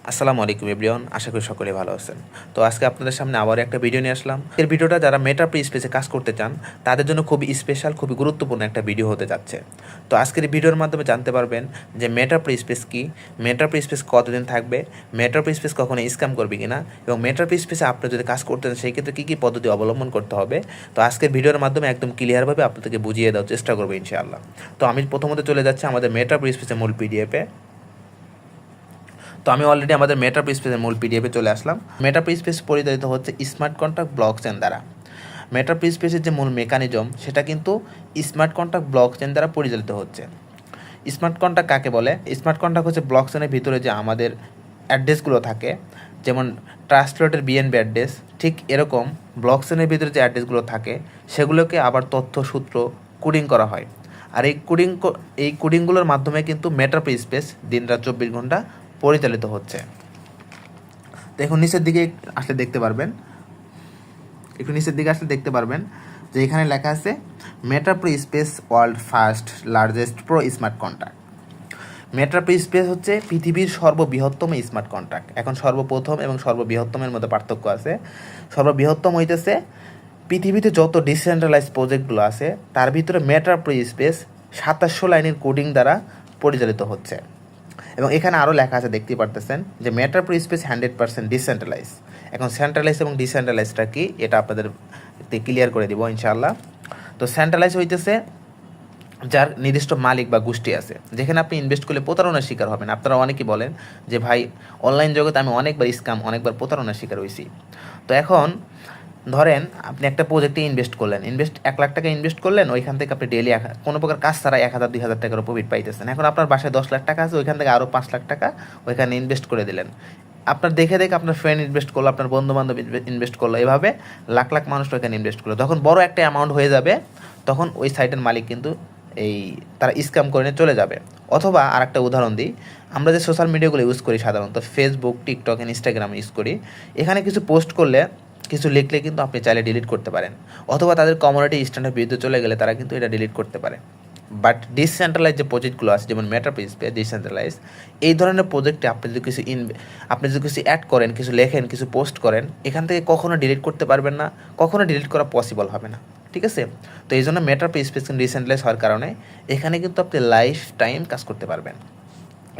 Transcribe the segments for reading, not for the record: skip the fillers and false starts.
আসসালামু আলাইকুম এভরিওয়ান, আশা করি সকলে ভালো আছেন। তো আজকে আপনাদের সামনে আবার একটা ভিডিও নিয়ে আসলাম। এর ভিডিওটা যারা মেটা প্রি স্পেসে কাজ করতে চান তাদের জন্য খুবই স্পেশাল, খুবই গুরুত্বপূর্ণ একটা ভিডিও হতে যাচ্ছে। তো আজকের এই ভিডিওর মাধ্যমে জানতে পারবেন যে মেটা প্রি স্পেস কী, মেটা প্রি স্পেস কতদিন থাকবে, মেটা প্রি স্পেস কখনো স্ক্যাম করবে কিনা, এবং মেটা প্রি স্পেসে আপনি যদি কাজ করতে চান সেই ক্ষেত্রে কী কী পদ্ধতি অবলম্বন করতে হবে। তো আজকের ভিডিওর মাধ্যমে একদম ক্লিয়ারভাবে আপনাদেরকে বুঝিয়ে দেওয়ার চেষ্টা করবো ইনশাআল্লাহ। তো আমি প্রথমত চলে যাচ্ছি আমাদের মেটা প্রি স্পেসের মূল পিডিএফে। তো আমি অলরেডি আমাদের মেটা প্রি স্পেসের মূল পিডিএফে চলে আসলাম। মেটা প্রি স্পেস পরিচালিত হচ্ছে স্মার্ট কন্ট্রাক্ট ব্লকচেন দ্বারা। মেটা প্রি স্পেসের যে মূল মেকানিজম সেটা কিন্তু স্মার্ট কন্ট্রাক্ট ব্লকচেন দ্বারা পরিচালিত হচ্ছে। স্মার্ট কন্ট্রাক্ট কাকে বলে? স্মার্ট কন্ট্রাক্ট হচ্ছে ব্লকচেনের ভিতরে যে আমাদের অ্যাড্রেসগুলো থাকে, যেমন ট্রাস্ট ওয়ালেটের বিএনবি অ্যাড্রেস, ঠিক এরকম ব্লকচেনের ভিতরে যে অ্যাড্রেসগুলো থাকে সেগুলোকে আবার তথ্য সূত্র কোডিং করা হয়। আর এই কোডিংগুলোর মাধ্যমে কিন্তু মেটা প্রি স্পেস দিনরাত 24 ঘন্টা পরিচালিত হচ্ছে। তো এখন নিচের দিকে আসলে দেখতে পারবেন, যে এখানে লেখা আছে Meta pre space world first largest pro smart contract. Meta pre space হচ্ছে পৃথিবীর সর্ববৃহত্তম স্মার্ট কন্ট্রাক্ট। এখন সর্বপ্রথম এবং সর্ববৃহত্তমের মধ্যে পার্থক্য আছে। সর্ববৃহত্তম হইতেছে পৃথিবীতে যত ডিসেন্ট্রালাইজ প্রজেক্টগুলো আছে তার ভিতরে মেটা প্রি স্পেস 2700 লাইনের কোডিং দ্বারা পরিচালিত হচ্ছে। এবং এখানে আরও লেখা আছে, দেখতেই পারতেছেন যে মেটা প্রি স্পেস 100% ডিসেন্ট্রালাইজ। এখন সেন্ট্রালাইজ এবং ডিসেন্ট্রালাইজটা কি এটা আপনাদের ক্লিয়ার করে দিব ইনশাআল্লাহ। তো সেন্ট্রালাইজ হইতেছে যার নির্দিষ্ট মালিক বা গোষ্ঠী আছে, যেখানে আপনি ইনভেস্ট করলে প্রতারণার শিকার হবেন। আপনারা অনেকেই বলেন যে ভাই অনলাইন জগতে আমি অনেকবার স্ক্যাম, অনেকবার প্রতারণার শিকার হয়েছি। তো এখন ধরেন আপনি একটা প্রজেক্টে ইনভেস্ট করলেন, 1 লাখ টাকা ইনভেস্ট করলেন, ওইখান থেকে আপনি ডেলি কোনো প্রকার কাজ ছাড়া 1000-2000 টাকার প্রফিট পাইতেছেন। এখন আপনার বাসায় 10 লাখ টাকা আছে, ওইখান থেকে আরও 5 লাখ টাকা ওইখানে ইনভেস্ট করে দিলেন। আপনার দেখে আপনার ফ্রেন্ড ইনভেস্ট করলো, আপনার বন্ধু বান্ধব ইনভেস্ট করলো, এভাবে লাখ লাখ মানুষ ওইখানে ইনভেস্ট করলো। যখন বড় একটা অ্যামাউন্ট হয়ে যাবে তখন ওই সাইটের মালিক কিন্তু তারা স্ক্যাম করে নিয়ে চলে যাবে। অথবা আর একটা উদাহরণ দিই, আমরা যে সোশ্যাল মিডিয়াগুলো ইউজ করি সাধারণত ফেসবুক, টিকটক, ইনস্টাগ্রাম ইউজ করি, এখানে কিছু পোস্ট করলে, কিছু লিখলে কিন্তু আপনি চাইলে ডিলিট করতে পারেন। অথবা তাদের কমিউনিটি স্ট্যান্ডার্ড বিরুদ্ধে চলে গেলে তারা কিন্তু এটা ডিলিট করতে পারে। বাট ডিসেন্ট্রালাইজ যে প্রজেক্টগুলো আছে, যেমন মেটা প্রি স্পেস ডিসেন্ট্রালাইজ, এই ধরনের প্রজেক্টে আপনি যদি কিছু অ্যাড করেন, কিছু লেখেন, কিছু পোস্ট করেন, এখান থেকে কখনো ডিলিট করতে পারবেন না, কখনো ডিলিট করা পসিবল হবে না। ঠিক আছে? তো এই জন্য মেটা প্রি স্পেস ডিসেন্ট্রালাইজ হওয়ার কারণে এখানে কিন্তু আপনি লাইফ টাইম কাজ করতে পারবেন।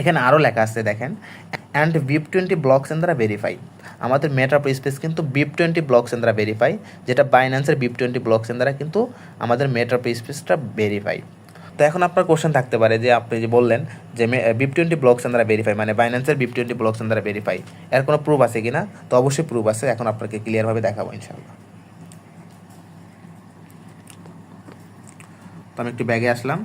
এখানে আরও লেখা আছে দেখেন, অ্যান্ড BIP20 ব্লকচেন দ্বারা ভেরিফাই। আমাদের মেটা প্রি স্পেস কিন্তু BIP20 ব্লকচেন দ্বারা ভেরিফাই, যেটা বাইন্যান্সের BIP20 ব্লকচেন দ্বারা কিন্তু আমাদের মেটা প্রি স্পেসটা ভেরিফাই। তো এখন আপনার কোশ্চেন থাকতে পারে যে আপনি যে বললেন যে BIP20 ব্লকচেন দ্বারা ভেরিফাই, মানে বাইন্যান্সের BIP20 ব্লকচেন দ্বারা ভেরিফাই, এর কোনো প্রুফ আছে কিনা? তো অবশ্যই প্রুফ আছে, এখন আপনাকে ক্লিয়ারভাবে দেখাবো ইনশাআল্লাহ। তো আমি একটু ব্যাগে আসলাম।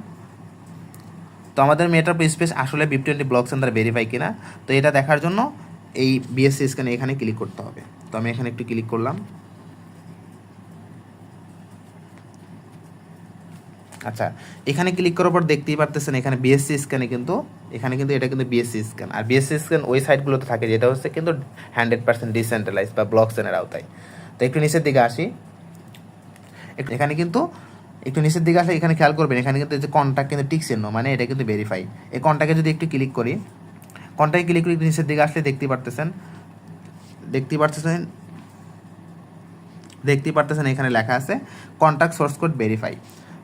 তো আমাদের মেটা প্রি স্পেস আসলে BIP20 ব্লকচেন দ্বারা ভেরিফাই কিনা, তো এটা দেখার জন্য এই BSC স্ক্যানে এখানে ক্লিক করতে হবে। তো আমি এখানে একটু ক্লিক করলাম। আচ্ছা, এখানে ক্লিক করার পর দেখতেই পারতেছেন এখানে BSC স্ক্যানে কিন্তু এটা কিন্তু BSC স্ক্যান। আর BSC স্ক্যান ওই সাইটগুলোতে থাকে যেটা হচ্ছে কিন্তু 100% ডিসেন্ট্রালাইজ বা ব্লকচেনের আওতায়। তো একটু নিচের দিকে আসি, এখানে কিন্তু একটু নিচের দিকে আসলে এখানে খেয়াল করবেন, এখানে কিন্তু এই যে কন্ট্যাক্ট কিন্তু টিক চিহ্ন, মানে এটা কিন্তু ভেরিফাই। এই কন্ট্যাক্টে যদি একটু ক্লিক করি, কন্ট্যাক্টে ক্লিক করে নিচের দিকে আসলে দেখতেই পারতেছেন এখানে লেখা আছে কন্ট্যাক্ট সোর্স কোড ভেরিফাই।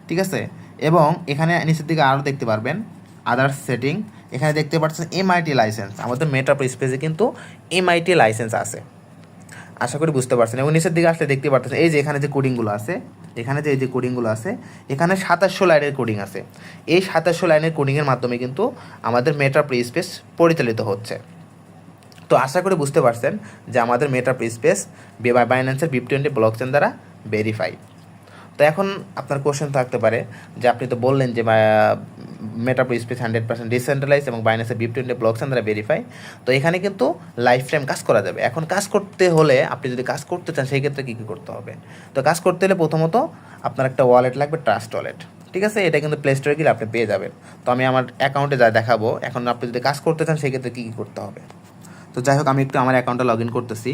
ঠিক আছে? এবং এখানে নিচের দিকে আরও দেখতে পারবেন আদার্স সেটিং, এখানে দেখতে পাচ্ছেন MIT লাইসেন্স। আমাদের মেটা প্রি স্পেসে কিন্তু MIT লাইসেন্স আছে, আশা করি বুঝতে পারছেন। এবং নিচের দিকে আসলে দেখতে পাচ্ছেন এই যে এখানে যে কোডিংগুলো আছে, এখানে এখানে 2700 লাইনের কোডিং আছে। এই 2700 লাইনের কোডিংয়ের মাধ্যমে কিন্তু আমাদের মেটা প্রি স্পেস পরিচালিত হচ্ছে। তো আশা করি বুঝতে পারছেন যে আমাদের মেটা প্রি স্পেস বাইন্যান্সের BIP20 ব্লকচেন দ্বারা ভেরিফাই। তো এখন আপনার কোশ্চেন থাকতে পারে যে আপনি তো বললেন যে মেটা প্রি স্পেস 100% ডিসেন্ট্রালাইজ এবং বাইন্যান্সের BIP20 ব্লকচেন দ্বারা ভেরিফাই। তো এখানে কিন্তু লাইফ টাইম কাজ করা যাবে। এখন কাজ করতে হলে, আপনি যদি কাজ করতে চান সেই ক্ষেত্রে কী কী করতে হবে? তো কাজ করতে হলে প্রথমত আপনার একটা ওয়ালেট লাগবে, ট্রাস্ট ওয়ালেট। ঠিক আছে? এটা কিন্তু প্লে স্টোরে গেলে আপনি পেয়ে যাবেন। তো আমি আমার অ্যাকাউন্টে যা দেখাবো, এখন আপনি যদি কাজ করতে চান সেই ক্ষেত্রে কী কী করতে হবে। তো যাই হোক, আমি একটু আমার অ্যাকাউন্টে লগ ইন করতেছি।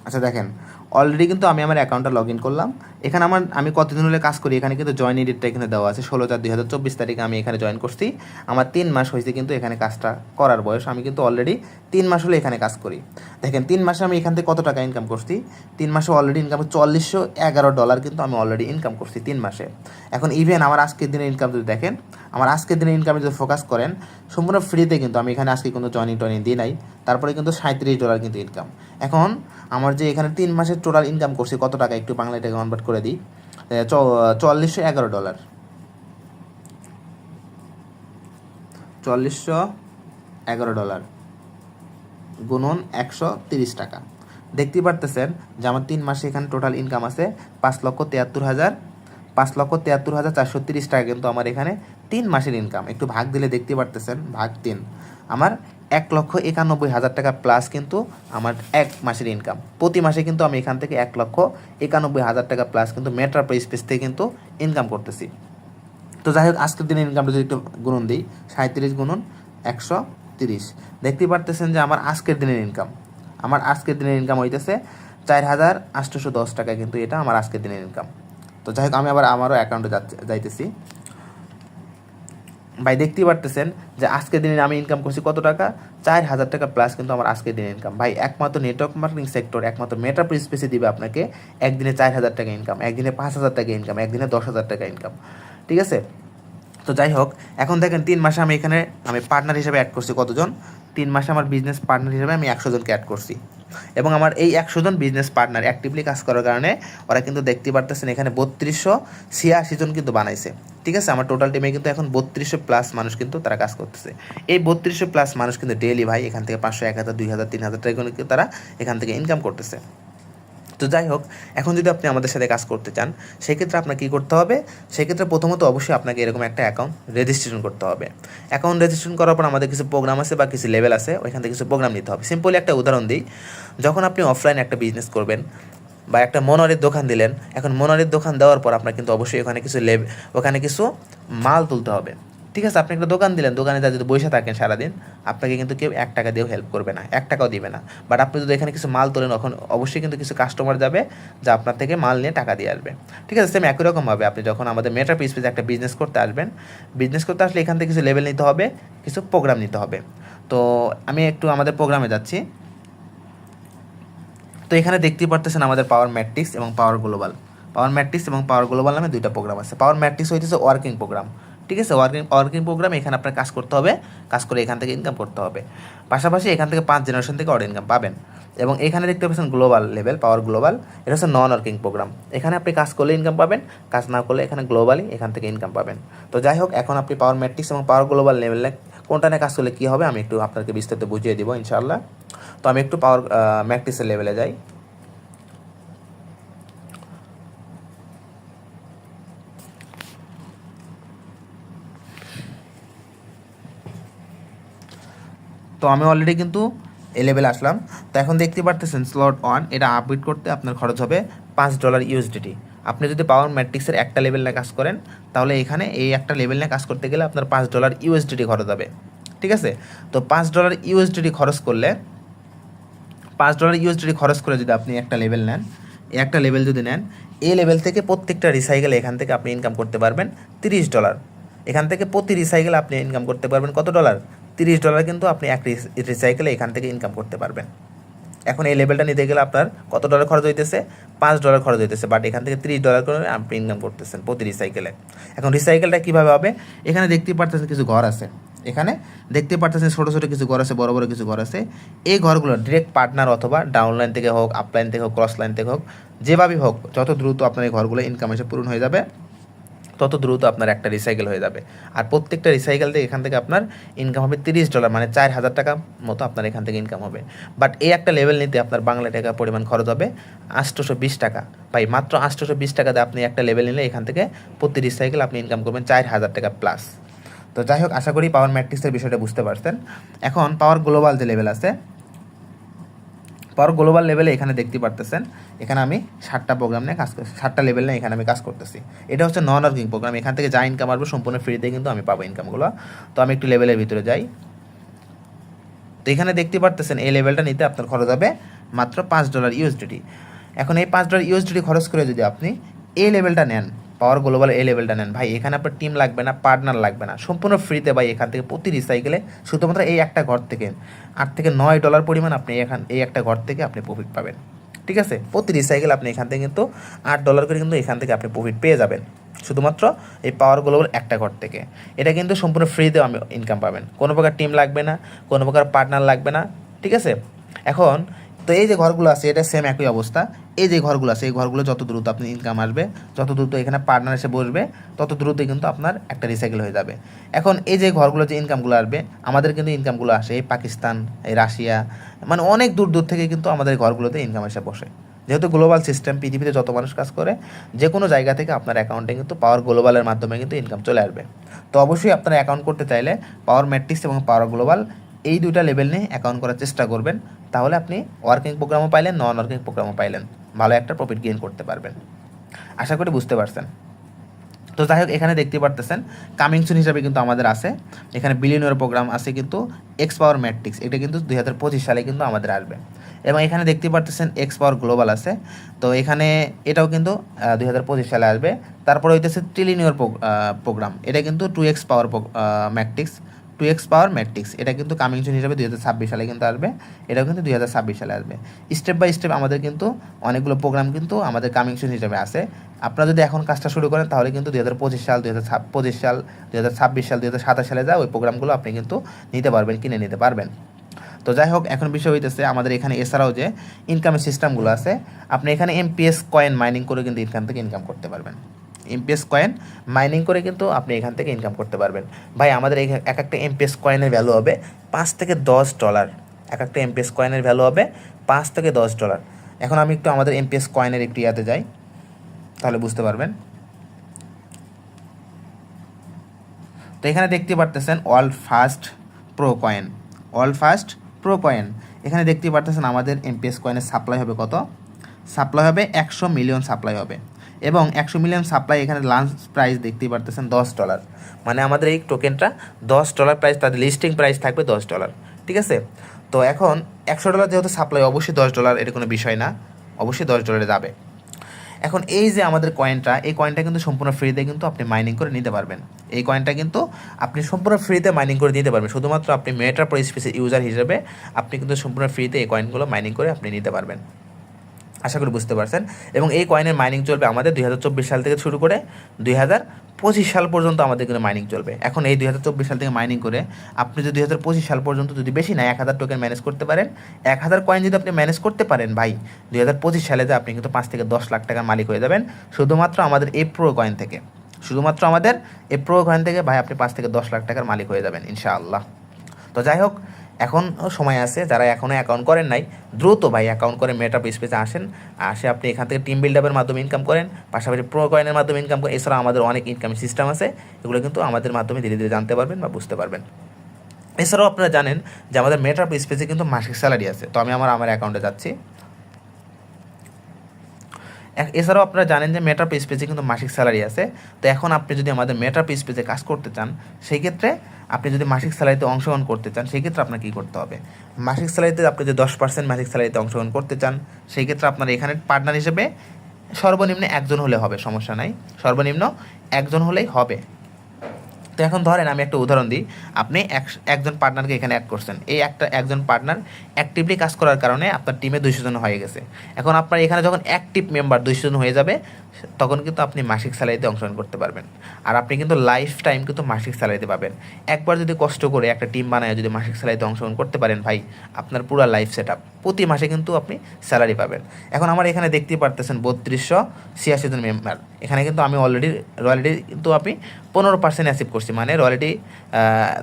আচ্ছা দেখেন, অলরেডি কিন্তু আমি আমার অ্যাকাউন্টটা লগ ইন করলাম। এখানে আমি কতদিন হলে কাজ করি এখানে কিন্তু জয়েন ডেটটা এখানে দেওয়া আছে 16/4/2024 তারিখে আমি এখানে জয়েন করছি। আমার 3 মাস হয়েছে কিন্তু এখানে কাজটা করার বয়স। আমি কিন্তু অলরেডি 3 মাস হলে এখানে কাজ করি। দেখেন 3 মাসে আমি এখান থেকে কত টাকা ইনকাম করছি। 3 মাসে অলরেডি ইনকাম $4411 কিন্তু আমি অলরেডি ইনকাম করছি 3 মাসে। এখন ইভেন আমার আজকের দিনের ইনকাম যদি দেখেন, আমার আজকের দিনের ইনকামে যদি ফোকাস করেন, সম্পূর্ণ ফ্রিতে কিন্তু আমি এখানে আজকে কোনো জয়েনিং দিই নাই। তারপরে কিন্তু $37 কিন্তু ইনকাম। এখন আমার যে এখানে 3 মাসের টোটাল ইনকাম করছি কত টাকা একটু বাংলা টাকা কনভার্ট করে দিই। $4411, $4411 গুণন 130 টাকা। দেখতেই পারতেছেন যে আমার 3 মাসে এখানে টোটাল ইনকাম আছে 5,73,430 টাকা কিন্তু আমার এখানে 3 মাসের ইনকাম। একটু ভাগ দিলে দেখতে পারতেছেন, ভাগ 3, আমার 1,91,000 টাকা প্লাস কিন্তু আমার 1 মাসের ইনকাম। প্রতি মাসে কিন্তু আমি এখান থেকে 1,91,000 টাকা প্লাস কিন্তু মেট্রো স্পেস থেকে কিন্তু ইনকাম করতেছি। তো যাই হোক, আজকের দিনের ইনকামটা যদি একটু গুণন দিই, 37 গুণন 130, দেখতেই পারতেছেন যে আমার আজকের দিনের ইনকাম হইতেছে 4,810 টাকা কিন্তু এটা আমার আজকের দিনের ইনকাম। তো যাই হোক, আমি আবার আমারও অ্যাকাউন্টে যাইতেছি। ভাই দেখতেই পারতেছেন যে আজকের দিনে আমি ইনকাম করছি কত টাকা, 4,000 টাকা প্লাস কিন্তু আমার আজকের দিনের ইনকাম। ভাই একমাত্র নেটওয়ার্ক মার্কেটিং সেক্টর, একমাত্র মেটা স্পেসে দিবে আপনাকে একদিনে 4,000 টাকা ইনকাম, একদিনে 5,000 টাকা ইনকাম, একদিনে 10,000 টাকা ইনকাম। ঠিক আছে, তো যাই হোক, এখন দেখেন 3 মাসে আমি এখানে পার্টনার হিসেবে অ্যাড করছি কতজন। 3 মাসে আমার বিজনেস পার্টনার হিসেবে আমি 100 জনকে অ্যাড করছি, এবং আমার এই 100 জন বিজনেস পার্টনার অ্যাক্টিভলি কাজ করার কারণে ওরা কিন্তু দেখতে পারতেছেন এখানে 3286 জন কিন্তু বানাইছে। ঠিক আছে, আমার টোটাল টিমে কিন্তু এখন 3200 প্লাস মানুষ কিন্তু তারা কাজ করতেছে। এই 3200 প্লাস মানুষ কিন্তু ডেইলি ভাই এখান থেকে 500, 1000, 2000, 3000 টাকা কিন্তু তারা এখান থেকে ইনকাম করতেছে। তো যাই হোক, এখন যদি আপনি আমাদের সাথে কাজ করতে চান, সেক্ষেত্রে আপনার কী করতে হবে, সেক্ষেত্রে প্রথমত অবশ্যই আপনাকে এরকম একটা অ্যাকাউন্ট রেজিস্ট্রেশন করতে হবে। অ্যাকাউন্ট রেজিস্ট্রেশন করার পর আমাদের কিছু প্রোগ্রাম আছে বা কিছু লেভেল আছে, ওইখান থেকে কিছু প্রোগ্রাম নিতে হবে। সিম্পলি একটা উদাহরণ দিই, যখন আপনি অফলাইনে একটা বিজনেস করবেন বা একটা মনোহারির দোকান দিলেন, এখন মনোহারির দোকান দেওয়ার পর আপনার কিন্তু অবশ্যই ওখানে কিছু মাল তুলতে হবে। ঠিক আছে, আপনি একটা দোকান দিলেন, দোকানে যা যদি বসে থাকেন সারাদিন, আপনাকে কিন্তু কেউ 1 টাকা দিয়েও হেল্প করবে না, 1 টাকাও দিবে না। বাট আপনি যদি এখানে কিছু মাল তোলেন, তখন অবশ্যই কিন্তু কিছু কাস্টমার যাবে যা আপনার থেকে মাল নিয়ে টাকা দিয়ে আসবে। ঠিক আছে, সেম একই রকমভাবে আপনি যখন আমাদের মেটা স্পেসে একটা বিজনেস করতে আসবেন, বিজনেস করতে আসলে এখান থেকে কিছু লেভেল নিতে হবে, কিছু প্রোগ্রাম নিতে হবে। তো আমি একটু আমাদের প্রোগ্রামে যাচ্ছি। তো এখানে দেখতেই পারতেছেন আমাদের পাওয়ার ম্যাট্রিক্স এবং পাওয়ার গ্লোবাল নামে 2টা প্রোগ্রাম আছে। পাওয়ার ম্যাট্রিক্স হইতেছে ওয়ার্কিং প্রোগ্রাম। ঠিক আছে, ওয়ার্কিং প্রোগ্রাম, এখানে আপনার কাজ করতে হবে, কাজ করে এখান থেকে ইনকাম করতে হবে। পাশাপাশি এখান থেকে 5 জেনারেশন থেকে অর্ডার ইনকাম পাবেন। এবং এখানে দেখতে পাচ্ছেন গ্লোবাল লেভেল, পাওয়ার গ্লোবাল, এটা হচ্ছে নন ওয়ার্কিং প্রোগ্রাম। এখানে আপনি কাজ করলে ইনকাম পাবেন, কাজ না করলে এখানে গ্লোবালি এখান থেকে ইনকাম পাবেন। তো যাই হোক, এখন আপনি পাওয়ার ম্যাট্রিক্স এবং পাওয়ার গ্লোবাল লেভেলে কোনটা নিয়ে কাজ করলে কী হবে আমি একটু আপনাকে বিস্তারিত বুঝিয়ে দিব ইনশাআল্লাহ। তো আমি একটু পাওয়ার ম্যাট্রিক্সের লেভেলে যাই। তো আমি অলরেডি কিন্তু এই লেভেলে আসলাম। তো এখন দেখতে পারতেছেন স্লট 1, এটা আপডেট করতে আপনার খরচ হবে $5 USDT। আপনি যদি পাওয়ার ম্যাট্রিক্সের একটা লেভেল নিয়ে কাজ করেন, তাহলে এখানে এই একটা লেভেল নিয়ে কাজ করতে গেলে আপনার $5 USDT খরচ হবে। ঠিক আছে, তো $5 USDT খরচ করলে, $5 USDT খরচ করে যদি আপনি একটা লেভেল নেন, এই একটা লেভেল যদি নেন, এই লেভেল থেকে প্রত্যেকটা রিসাইকেল এখান থেকে আপনি ইনকাম করতে পারবেন $30। এখান থেকে প্রতি রিসাইকেল আপনি ইনকাম করতে পারবেন কত ডলার, $30 কিন্তু আপনি এক রিসাইকেলে এখান থেকে ইনকাম করতে পারবেন। এখন এই লেভেলটা নিতে গেলে আপনার কত ডলার খরচ হইতেছে, $5 খরচ হইতেছে, বাট এখান থেকে $30 করে আপনি ইনকাম করতেছেন প্রতি রিসাইকেলে। এখন রিসাইকেলটা কীভাবে হবে, এখানে দেখতেই পারতেছেন কিছু ঘর আছে, এখানে দেখতে পারতেছেন ছোটো ছোটো কিছু ঘর আছে, বড় বড় কিছু ঘর আছে। এই ঘরগুলো ডিরেক্ট পার্টনার অথবা ডাউনলাইন থেকে হোক, আপলাইন থেকে হোক, ক্রস লাইন থেকে হোক, যেভাবেই হোক, যত দ্রুত আপনার এই ঘরগুলো ইনকাম এসে পূরণ হয়ে যাবে, তত দ্রুত আপনার একটা রিসাইকেল হয়ে যাবে। আর প্রত্যেকটা রিসাইকেল থেকে এখান থেকে আপনার ইনকাম হবে $30, মানে 4,000 টাকা মতো আপনার এখান থেকে ইনকাম হবে। বাট এই একটা লেভেল নিতে আপনার বাংলা টাকা পরিমাণ খরচ হবে 820 টাকা। ভাই মাত্র 820 টাকাতে আপনি একটা লেভেল নিলে এখান থেকে প্রতি রিসাইকেল আপনি ইনকাম করবেন 4,000 টাকা প্লাস। তো যাই হোক, আশা করি পাওয়ার ম্যাট্রিক্সের বিষয়টা বুঝতে পারছেন। এখন পাওয়ার গ্লোবাল যে লেভেল আছে, পাওয়ার গ্লোবাল লেভেলে এখানে দেখতে পারতেছেন, এখানে আমি 7টা প্রোগ্রাম নিয়ে কাজ করছি, 7টা লেভেল নিয়ে এখানে আমি কাজ করতেছি। এটা হচ্ছে নন ওয়ার্কিং প্রোগ্রাম, এখান থেকে যা ইনকাম আসবে সম্পূর্ণ ফ্রিতে কিন্তু আমি পাবো ইনকামগুলো। তো আমি একটু লেভেলের ভিতরে যাই। তো এখানে দেখতে পারতেছেন এই লেভেলটা নিতে আপনার খরচ হবে মাত্র $5 USDT। এখন এই $5 USDT খরচ করে যদি আপনি এই লেভেলটা নেন, পাওয়ার গ্লোবাল এই লেভেলটা নেন ভাই, এখানে আপনার টিম লাগবে না, পার্টনার লাগবে না, সম্পূর্ণ ফ্রিতে ভাই। এখান থেকে প্রতি রিসাইকেলে শুধুমাত্র এই একটা ঘর থেকে $8 থেকে $9 পরিমাণ আপনি এই একটা ঘর থেকে আপনি প্রফিট পাবেন, ঠিক আছে। প্রতি রিসাইকেল আপনি এখান থেকে কিন্তু $8 করে কিন্তু এখান থেকে আপনি প্রফিট পেয়ে যাবেন, শুধুমাত্র এই পাওয়ার গ্লোবাল একটা ঘর থেকে। এটা কিন্তু সম্পূর্ণ ফ্রিতে আমি ইনকাম পাবেন, কোনো প্রকার টিম লাগবে না, কোনো প্রকার পার্টনার লাগবে না, ঠিক আছে। এখন তো এই যে ঘরগুলো আছে এটা সেম একই অবস্থা। এই যে ঘরগুলো আছে এই ঘরগুলো যত দ্রুত আপনি ইনকাম আসবে, যত দ্রুত এখানে পার্টনার এসে বসবে, তত দ্রুতই কিন্তু আপনার একটা রিসাইকেল হয়ে যাবে। এখন এই যে ঘরগুলো যে ইনকামগুলো আসবে, আমাদের কিন্তু ইনকামগুলো আসে এই পাকিস্তান, এই রাশিয়া, মানে অনেক দূর দূর থেকে কিন্তু আমাদের ঘরগুলোতে ইনকাম এসে বসে। যেহেতু গ্লোবাল সিস্টেম, পৃথিবীতে যত মানুষ কাজ করে, যে কোনো জায়গা থেকে আপনার অ্যাকাউন্টে কিন্তু পাওয়ার গ্লোবালের মাধ্যমে কিন্তু ইনকাম চলে আসবে। তো অবশ্যই আপনারা অ্যাকাউন্ট করতে চাইলে পাওয়ার ম্যাট্রিক্স এবং পাওয়ার গ্লোবাল এই দুইটা লেভেল নিয়ে অ্যাকাউন্ট করার চেষ্টা করবেন, তাহলে আপনি ওয়ার্কিং প্রোগ্রামও পাইলেন, নন ওয়ার্কিং প্রোগ্রামও পাইলেন, ভালো একটা প্রফিট গেইন করতে পারবেন। আশা করি বুঝতে পারছেন। তো যাই হোক, এখানে দেখতে পারতেছেন কামিং সুন হিসাবে কিন্তু আমাদের আছে, এখানে বিলিয়নের প্রোগ্রাম আছে কিন্তু এক্স পাওয়ার ম্যাট্রিক্স, এটা কিন্তু 2025 সালে কিন্তু আমাদের আসবে। এবং এখানে দেখতে পারতেছেন এক্স পাওয়ার গ্লোবাল আছে, তো এখানে এটাও কিন্তু 2025 সালে আসবে। তারপরে হইতেছে ট্রিলিয়নের প্রোগ্রাম, এটা কিন্তু 2x পাওয়ার ম্যাট্রিক্স, 2x পাওয়ার ম্যাট্রিক্স, এটা কিন্তু কামিং সুন হিসাবে 2026 সালে কিন্তু আসবে, এটাও কিন্তু 2026 সালে আসবে। স্টেপ বাই স্টেপ আমাদের কিন্তু অনেকগুলো প্রোগ্রাম কিন্তু আমাদের কামিং সুন হিসাবে আছে। আপনারা যদি এখন কাজটা শুরু করেন তাহলে কিন্তু 2025 সাল, 2025 সাল, 2026 সাল, 2027 সালে ওই প্রোগ্রামগুলো আপনি কিন্তু নিতে পারবেন, কিনে নিতে পারবেন। তো যাই হোক, এখন বিষয় হইতেছে আমাদের এখানে এছাড়াও যে ইনকামের সিস্টেমগুলো আছে, আপনি এখানে এমপিএস কয়েন মাইনিং করে কিন্তু এখান থেকে ইনকাম করতে পারবেন। এমপিএস কয়েন মাইনিং করে কিন্তু আপনি এখান থেকে ইনকাম করতে পারবেন। ভাই আমাদের এক একটা এমপিএস কয়েনের ভ্যালু হবে $5 থেকে $10, এক একটা এমপিএস কয়েনের ভ্যালু হবে $5 থেকে $10। এখন আমি একটু আমাদের এমপিএস কয়েনের একটু ইয়াতে যাই, তাহলে বুঝতে পারবেন। তো এখানে দেখতে পারতেছেন world first pro coin, world first pro coin, এখানে দেখতে পারতেছেন আমাদের এমপিএস কয়েনের সাপ্লাই হবে কত, সাপ্লাই হবে 100 মিলিয়ন সাপ্লাই হবে, এবং 100 মিলিয়ন সাপ্লাই এখানে লাঞ্চ প্রাইস দেখতেই পারতেছেন $10, মানে আমাদের এই টোকেনটা $10 প্রাইস, তাদের লিস্টিং প্রাইস থাকবে $10, ঠিক আছে। তো এখন $100 যেহেতু সাপ্লাই, অবশ্যই $10 এটা কোনো বিষয় না, অবশ্যই $10 যাবে। এখন এই যে আমাদের কয়েনটা, এই কয়েনটা কিন্তু সম্পূর্ণ ফ্রিতে কিন্তু আপনি মাইনিং করে নিতে পারবেন। এই কয়েনটা কিন্তু আপনি সম্পূর্ণ ফ্রিতে মাইনিং করে নিতে পারবেন, শুধুমাত্র আপনি মেটা প্রো স্পেসের ইউজার হিসেবে আপনি কিন্তু সম্পূর্ণ ফ্রিতে এই কয়েনগুলো মাইনিং করে আপনি নিতে পারবেন। আশা করি বুঝতে পারছেন। এবং এই কয়েনের মাইনিং চলবে আমাদের 2024 সাল থেকে শুরু করে 2025 সাল পর্যন্ত আমাদের কিন্তু মাইনিং চলবে। এখন এই 2024 সাল থেকে মাইনিং করে আপনি যদি 2025 সাল পর্যন্ত, যদি বেশি না 1000 টোকেন ম্যানেজ করতে পারেন, 1000 কয়েন যদি আপনি ম্যানেজ করতে পারেন ভাই, 2025 সালে যে আপনি কিন্তু 5 থেকে 10 লাখ টাকার মালিক হয়ে যাবেন, শুধুমাত্র আমাদের এই প্রো কয়েন থেকে, শুধুমাত্র আমাদের এই প্রো কয়েন থেকে ভাই আপনি 5 থেকে 10 লাখ টাকার মালিক হয়ে যাবেন ইনশাআল্লাহ। তো যাই হোক, এখনও সময় আছে, যারা এখনও অ্যাকাউন্ট করেন নাই দ্রুত ভাই অ্যাকাউন্ট করে মেটা স্পেসে আসে আপনি এখান থেকে টিম বিল্ড আপের মাধ্যমে ইনকাম করেন, পাশাপাশি প্রো কয়েনের মাধ্যমে ইনকাম করেন। এছাড়া আমাদের অনেক ইনকামের সিস্টেম আছে, এগুলো কিন্তু আমাদের মাধ্যমে ধীরে ধীরে জানতে পারবেন বা বুঝতে পারবেন। এছাড়াও আপনারা জানেন যে আমাদের মেটা স্পেসে কিন্তু মাসিক স্যালারি আছে। তো আমি আমার অ্যাকাউন্টে যাচ্ছি। এছাড়াও আপনারা জানেন যে মেটা স্পেসে কিন্তু মাসিক স্যালারি আছে। তো এখন আপনি যদি আমাদের মেটা স্পেসে কাজ করতে চান, সেই ক্ষেত্রে আপনি যদি মাসিক স্যালারিতে অংশগ্রহণ করতে চান, সেই ক্ষেত্রে আপনার কী করতে হবে, মাসিক স্যালারিতে আপনি যদি 10% মাসিক স্যালারিতে অংশগ্রহণ করতে চান, সেই ক্ষেত্রে আপনার এখানে পার্টনার হিসেবে সর্বনিম্ন একজন হলে হবে, সমস্যা নাই, সর্বনিম্ন একজন হলেই হবে। তো এখন ধরেন আমি একটা উদাহরণ দিই, আপনি একজন পার্টনারকে এখানে অ্যাড করছেন, এই একজন পার্টনার অ্যাক্টিভলি কাজ করার কারণে আপনার টিমে 200 জন হয়ে গেছে। এখন আপনার এখানে যখন অ্যাক্টিভ মেম্বার 200 জন হয়ে যাবে, তখন কিন্তু আপনি মাসিক স্যালারিতে অংশগ্রহণ করতে পারবেন। আর আপনি কিন্তু লাইফ টাইম কিন্তু মাসিক স্যালারিতে পাবেন। একবার যদি কষ্ট করে একটা টিম বানায় যদি মাসিক স্যালারিতে অংশগ্রহণ করতে পারেন ভাই, আপনার পুরো লাইফ সেট আপ, প্রতি মাসে কিন্তু আপনি স্যালারি পাবেন। এখন আমার এখানে দেখতেই পারতেছেন 3286 জন মেম্বার, এখানে কিন্তু আমি অলরেডি কিন্তু আমি 15% অ্যাচিভ করছি, মানে রয়্যালিটি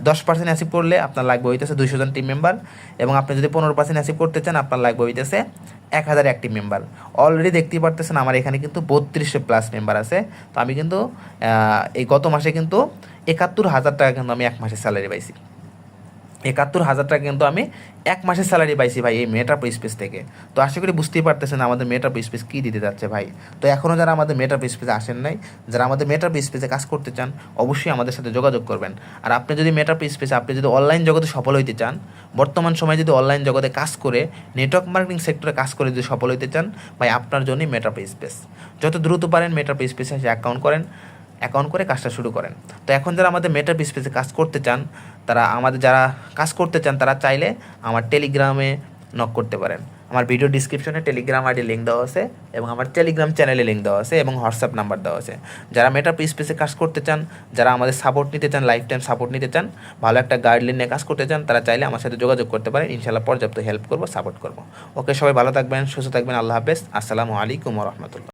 10% অ্যাচিভ করলে আপনার লাগবে হইতেছে 200 জন টিম মেম্বার, এবং আপনি যদি 15% অ্যাচিভ করতে চান আপনার লাগবে হইতেছে 1000 অ্যাক্টিভ মেম্বার। অলরেডি দেখতেই পারতেছেন আমার এখানে কিন্তু 3200+ মেম্বার আছে। তো আমি কিন্তু এই গত মাসে কিন্তু 71000 টাকা কিন্তু আমি এক মাসে স্যালারি পাইছি। 71,000 টাকা কিন্তু আমি এক মাসের স্যালারি পাইছি ভাই এই মেটা প্রো স্পেস থেকে। তো আশা করি বুঝতেই পারতেছেন আমাদের মেটা প্রো স্পেস কী দিতে যাচ্ছে ভাই। তো এখনও যারা আমাদের মেটা প্রো স্পেসে আসেন নাই, যারা আমাদের মেটা প্রো স্পেসে কাজ করতে চান, অবশ্যই আমাদের সাথে যোগাযোগ করবেন। আর আপনি যদি মেটা প্রো স্পেসে আপনি যদি অনলাইন জগতে সফল হইতে চান, বর্তমান সময়ে যদি অনলাইন জগতে কাজ করে নেটওয়ার্ক মার্কেটিং সেক্টরে কাজ করে যদি সফল হইতে চান, ভাই আপনার জন্যই মেটা প্রো স্পেস। যত দ্রুত পারেন মেটা প্রো স্পেসে এসে অ্যাকাউন্ট করে কাজটা শুরু করেন। তো এখন যারা আমাদের মেটা প্রো স্পেসে কাজ করতে চান, যারা কাজ করতে চান তারা চাইলে আমার টেলিগ্রামে নক করতে পারেন। আমার ভিডিও ডিসক্রিপশনে টেলিগ্রাম আইডি লিঙ্ক দেওয়া আছে এবং আমার টেলিগ্রাম চ্যানেলে লিঙ্ক দেওয়া আছে এবং হোয়াটসঅ্যাপ নাম্বার দেওয়া আছে। যারা মেটা প্রো স্পেসে কাজ করতে চান, যারা আমাদের সাপোর্ট নিতে চান, লাইফ টাইম সাপোর্ট নিতে চান, ভালো একটা গাইডলাইন নিয়ে কাজ করতে চান, তারা চাইলে আমার সাথে যোগাযোগ করতে পারেন। ইনশাল্লাহ পর্যাপ্ত হেল্প করবো, সাপোর্ট করবো। ওকে, সবাই ভালো থাকবেন, সুস্থ থাকবেন। আল্লাহ হাফেজ। আসসালামু আলাইকুম ওয়া রাহমাতুল্লাহ।